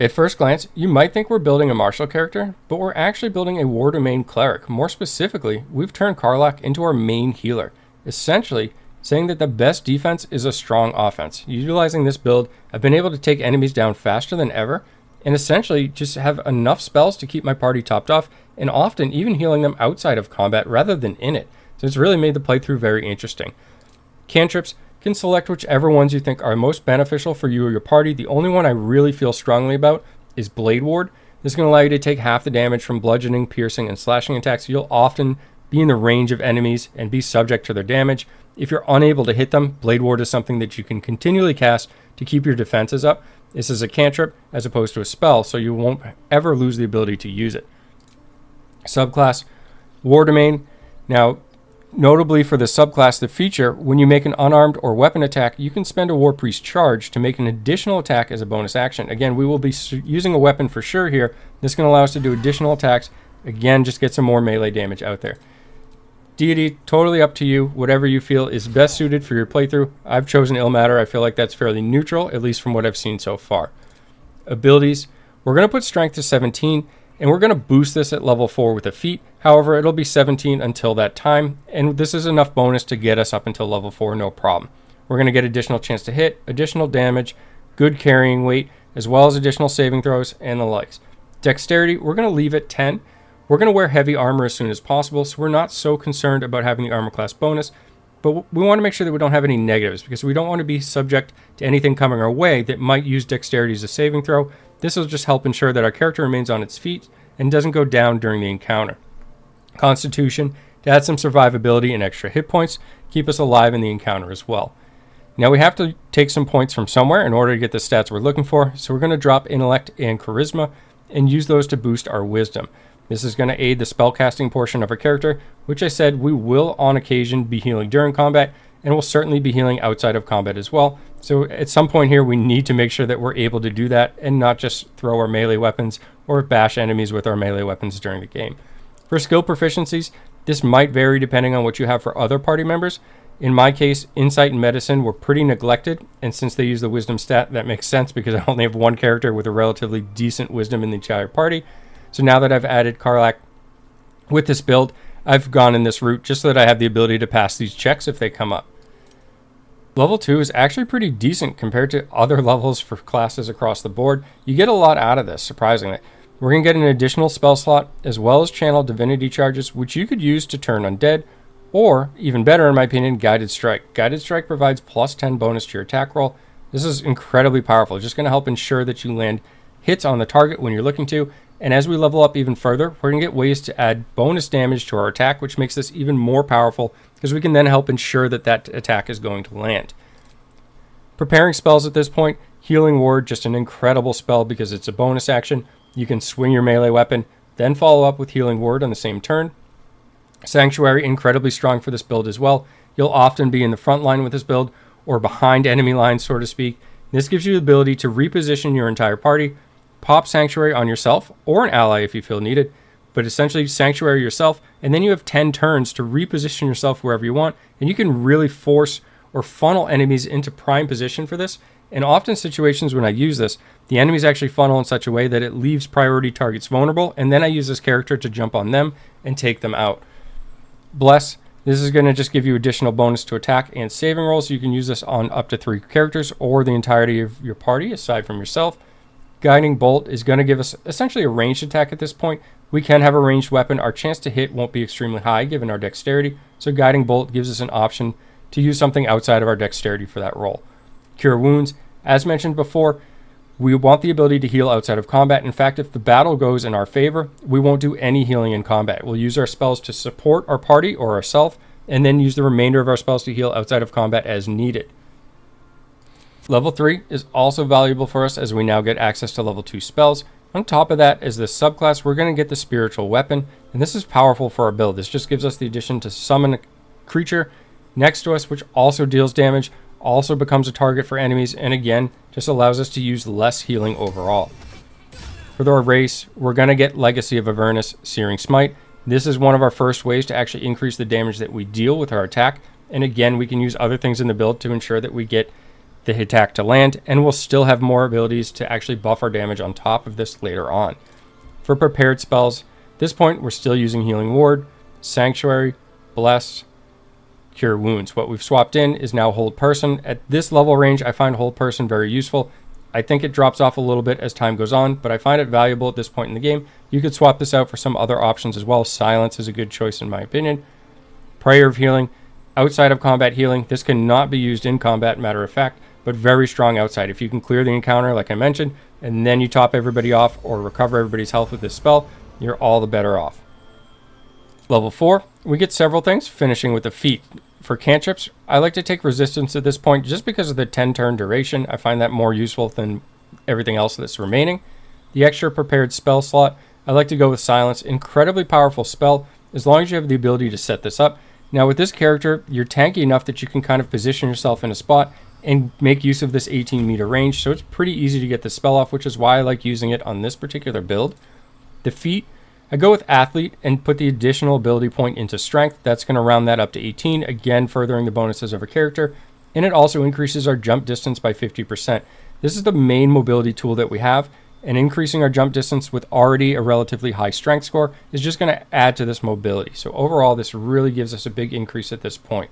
At first glance, you might think we're building a martial character, but we're actually building a War Domain Cleric. More specifically, we've turned Karlach into our main healer, essentially saying that the best defense is a strong offense. Utilizing this build, I've been able to take enemies down faster than ever, and essentially just have enough spells to keep my party topped off, and often even healing them outside of combat rather than in it. So it's really made the playthrough very interesting. Cantrips can select whichever ones you think are most beneficial for you or your party. The only one I really feel strongly about is Blade Ward. This is going to allow you to take half the damage from bludgeoning, piercing, and slashing attacks. You'll often be in the range of enemies and be subject to their damage. If you're unable to hit them, Blade Ward is something that you can continually cast to keep your defenses up. This is a cantrip as opposed to a spell, so you won't ever lose the ability to use it. Subclass, War Domain. Now, notably for the subclass, the feature, when you make an unarmed or weapon attack, you can spend a War Priest charge to make an additional attack as a bonus action. Again, we will be using a weapon for sure here. This can allow us to do additional attacks. Again, just get some more melee damage out there. Deity, totally up to you. Whatever you feel is best suited for your playthrough. I've chosen Ilmater. I feel like that's fairly neutral, at least from what I've seen so far. Abilities, we're going to put Strength to 17, and we're going to boost this at level 4 with a feat. However, it'll be 17 until that time, and this is enough bonus to get us up until level 4, no problem. We're going to get additional chance to hit, additional damage, good carrying weight, as well as additional saving throws and the likes. Dexterity, we're going to leave at 10. We're going to wear heavy armor as soon as possible, so we're not so concerned about having the armor class bonus, but we want to make sure that we don't have any negatives, because we don't want to be subject to anything coming our way that might use dexterity as a saving throw. This will just help ensure that our character remains on its feet and doesn't go down during the encounter. Constitution, to add some survivability and extra hit points, keep us alive in the encounter as well. Now we have to take some points from somewhere in order to get the stats we're looking for, so we're going to drop Intellect and Charisma and use those to boost our Wisdom. This is going to aid the spellcasting portion of our character, which I said we will on occasion be healing during combat, and we'll certainly be healing outside of combat as well. So at some point here, we need to make sure that we're able to do that and not just throw our melee weapons or bash enemies with our melee weapons during the game. For skill proficiencies, this might vary depending on what you have for other party members. In my case, Insight and Medicine were pretty neglected, and since they use the Wisdom stat, that makes sense because I only have one character with a relatively decent Wisdom in the entire party. So now that I've added Karlach with this build, I've gone in this route just so that I have the ability to pass these checks if they come up. Level 2 is actually pretty decent compared to other levels for classes across the board. You get a lot out of this, surprisingly. We're going to get an additional spell slot as well as channel divinity charges, which you could use to turn undead, or even better in my opinion, Guided Strike. Guided Strike provides plus 10 bonus to your attack roll. This is incredibly powerful. It's just going to help ensure that you land hits on the target when you're looking to. And as we level up even further, we're going to get ways to add bonus damage to our attack, which makes this even more powerful because we can then help ensure that that attack is going to land. Preparing spells at this point, Healing Word, just an incredible spell because it's a bonus action. You can swing your melee weapon, then follow up with Healing Word on the same turn. Sanctuary, incredibly strong for this build as well. You'll often be in the front line with this build or behind enemy lines, so to speak. This gives you the ability to reposition your entire party, pop Sanctuary on yourself or an ally if you feel needed, but essentially Sanctuary yourself, and then you have 10 turns to reposition yourself wherever you want, and you can really force or funnel enemies into prime position for this. And often situations when I use this, the enemies actually funnel in such a way that it leaves priority targets vulnerable, and then I use this character to jump on them and take them out. Bless, this is going to just give you additional bonus to attack and saving rolls. You can use this on up to 3 characters or the entirety of your party aside from yourself. Guiding Bolt is going to give us essentially a ranged attack at this point. We can have a ranged weapon. Our chance to hit won't be extremely high given our dexterity, so Guiding Bolt gives us an option to use something outside of our dexterity for that roll. Cure Wounds, as mentioned before, we want the ability to heal outside of combat. In fact, if the battle goes in our favor, we won't do any healing in combat. We'll use our spells to support our party or ourselves, and then use the remainder of our spells to heal outside of combat as needed. Level 3 is also valuable for us as we now get access to level 2 spells. On top of that, as this subclass, we're going to get the Spiritual Weapon, and this is powerful for our build. This just gives us the addition to summon a creature next to us, which also deals damage, also becomes a target for enemies, and again, just allows us to use less healing overall. For our race, we're going to get Legacy of Avernus, Searing Smite. This is one of our first ways to actually increase the damage that we deal with our attack, and again, we can use other things in the build to ensure that we get the attack to land, and we'll still have more abilities to actually buff our damage on top of this later on. For prepared spells, at this point we're still using Healing Ward, Sanctuary, Bless, Cure Wounds. What we've swapped in is now Hold Person. At this level range, I find Hold Person very useful. I think it drops off a little bit as time goes on, but I find it valuable at this point in the game. You could swap this out for some other options as well. Silence is a good choice in my opinion. Prayer of Healing. Outside of combat healing, this cannot be used in combat, matter of fact, but very strong outside. If you can clear the encounter, like I mentioned, and then you top everybody off or recover everybody's health with this spell, you're all the better off. Level 4, we get several things, finishing with a feat. For cantrips, I like to take resistance at this point just because of the 10-turn duration. I find that more useful than everything else that's remaining. The extra prepared spell slot, I like to go with Silence. Incredibly powerful spell, as long as you have the ability to set this up. Now with this character, you're tanky enough that you can kind of position yourself in a spot and make use of this 18-meter range, so it's pretty easy to get the spell off, which is why I like using it on this particular build. The feat, I go with Athlete and put the additional ability point into Strength. That's going to round that up to 18, again furthering the bonuses of a character, and it also increases our jump distance by 50%. This is the main mobility tool that we have, and increasing our jump distance with already a relatively high strength score is just going to add to this mobility. So overall, this really gives us a big increase at this point.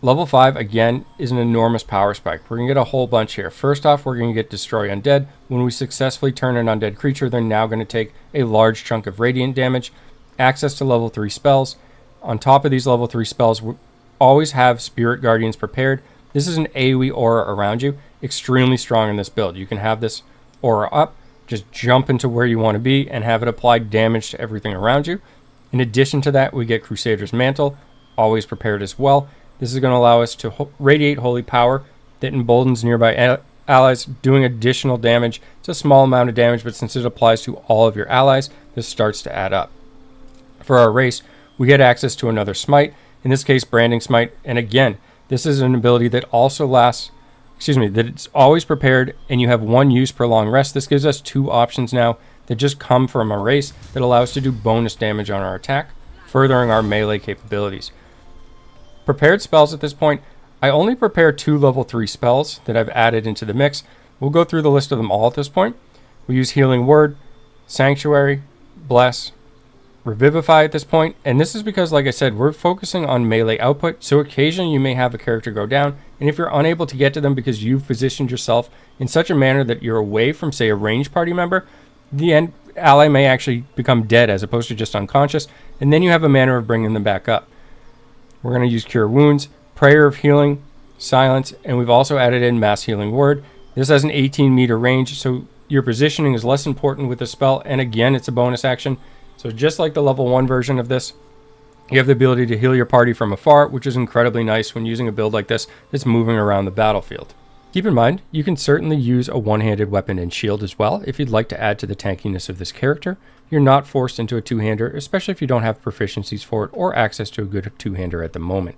Level 5, again, is an enormous power spike. We're going to get a whole bunch here. First off, we're going to get Destroy Undead. When we successfully turn an undead creature, they're now going to take a large chunk of radiant damage. Access to level 3 spells. On top of these level 3 spells, we always have Spirit Guardians prepared. This is an AoE aura around you. Extremely strong in this build. You can have this aura up, just jump into where you want to be, and have it apply damage to everything around you. In addition to that, we get Crusader's Mantle, always prepared as well. This is going to allow us to radiate holy power that emboldens nearby allies, doing additional damage. It's a small amount of damage, but since it applies to all of your allies, this starts to add up. For our race, we get access to another smite, in this case Branding Smite, and again, this is an ability that also lasts, that it's always prepared, and you have one use per long rest. This gives us 2 options now that just come from a race that allow us to do bonus damage on our attack, furthering our melee capabilities. Prepared spells at this point, I only prepare 2 level 3 spells that I've added into the mix. We'll go through the list of them all at this point. We use Healing Word, Sanctuary, Bless, Revivify at this point, and this is because, like I said, we're focusing on melee output, so occasionally you may have a character go down, and if you're unable to get to them because you've positioned yourself in such a manner that you're away from, say, a ranged party member, the ally may actually become dead as opposed to just unconscious, and then you have a manner of bringing them back up. We're going to use Cure Wounds, Prayer of Healing, Silence, and we've also added in Mass Healing Word. This has an 18-meter range, so your positioning is less important with the spell, and again, it's a bonus action. So just like the level 1 version of this, you have the ability to heal your party from afar, which is incredibly nice when using a build like this that's moving around the battlefield. Keep in mind, you can certainly use a one-handed weapon and shield as well if you'd like to add to the tankiness of this character. You're not forced into a two-hander, especially if you don't have proficiencies for it or access to a good two-hander at the moment.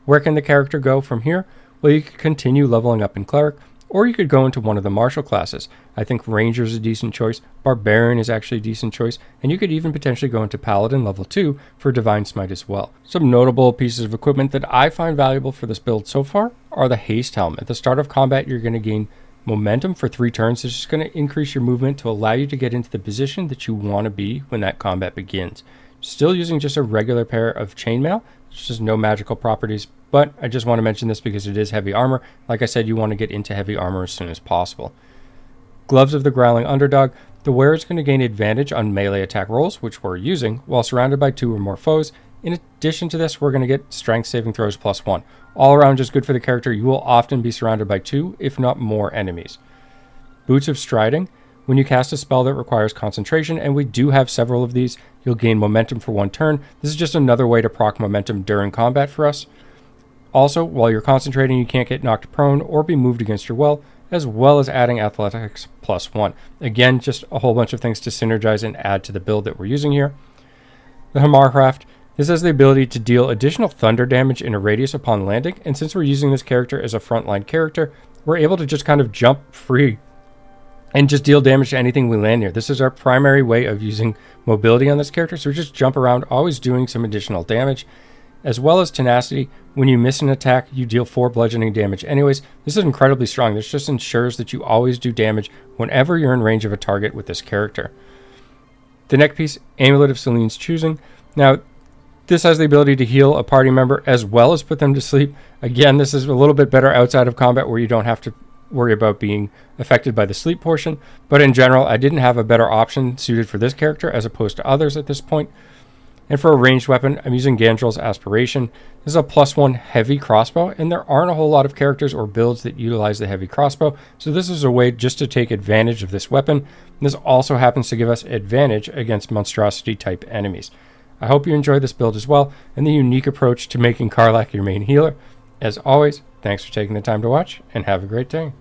Where can the character go from here? Well, you could continue leveling up in Cleric, or you could go into one of the martial classes. I think Ranger is a decent choice, Barbarian is actually a decent choice, and you could even potentially go into Paladin level 2 for Divine Smite as well. Some notable pieces of equipment that I find valuable for this build so far are the Haste Helm. At the start of combat, you're going to gain momentum for 3 turns. It's just going to increase your movement to allow you to get into the position that you want to be when that combat begins. Still using just a regular pair of chainmail, it's just no magical properties, but I just want to mention this because it is heavy armor. Like I said, you want to get into heavy armor as soon as possible. Gloves of the Growling Underdog. The wearer is going to gain advantage on melee attack rolls, which we're using, while surrounded by 2 or more foes. In addition to this, we're going to get strength saving throws +1. All around just good for the character. You will often be surrounded by 2, if not more, enemies. Boots of Striding. When you cast a spell that requires concentration, and we do have several of these, you'll gain momentum for 1 turn. This is just another way to proc momentum during combat for us. Also, while you're concentrating, you can't get knocked prone or be moved against your will, as well as adding athletics +1. Again, just a whole bunch of things to synergize and add to the build that we're using here. The Hamarcraft. This has the ability to deal additional thunder damage in a radius upon landing, and since we're using this character as a frontline character, we're able to just kind of jump free and just deal damage to anything we land near. This is our primary way of using mobility on this character, so we just jump around, always doing some additional damage. as well as tenacity. When you miss an attack, you deal 4 bludgeoning damage anyways. This is incredibly strong. This just ensures that you always do damage whenever you're in range of a target with this character. The neck piece, Amulet of Celine's choosing. Now, this has the ability to heal a party member as well as put them to sleep. Again, this is a little bit better outside of combat where you don't have to worry about being affected by the sleep portion. But in general, I didn't have a better option suited for this character as opposed to others at this point. And for a ranged weapon, I'm using Gandrel's Aspiration. This is a +1 heavy crossbow, and there aren't a whole lot of characters or builds that utilize the heavy crossbow, so this is a way just to take advantage of this weapon. This also happens to give us advantage against monstrosity type enemies. I hope you enjoyed this build as well, and the unique approach to making Karlach your main healer. As always, thanks for taking the time to watch, and have a great day.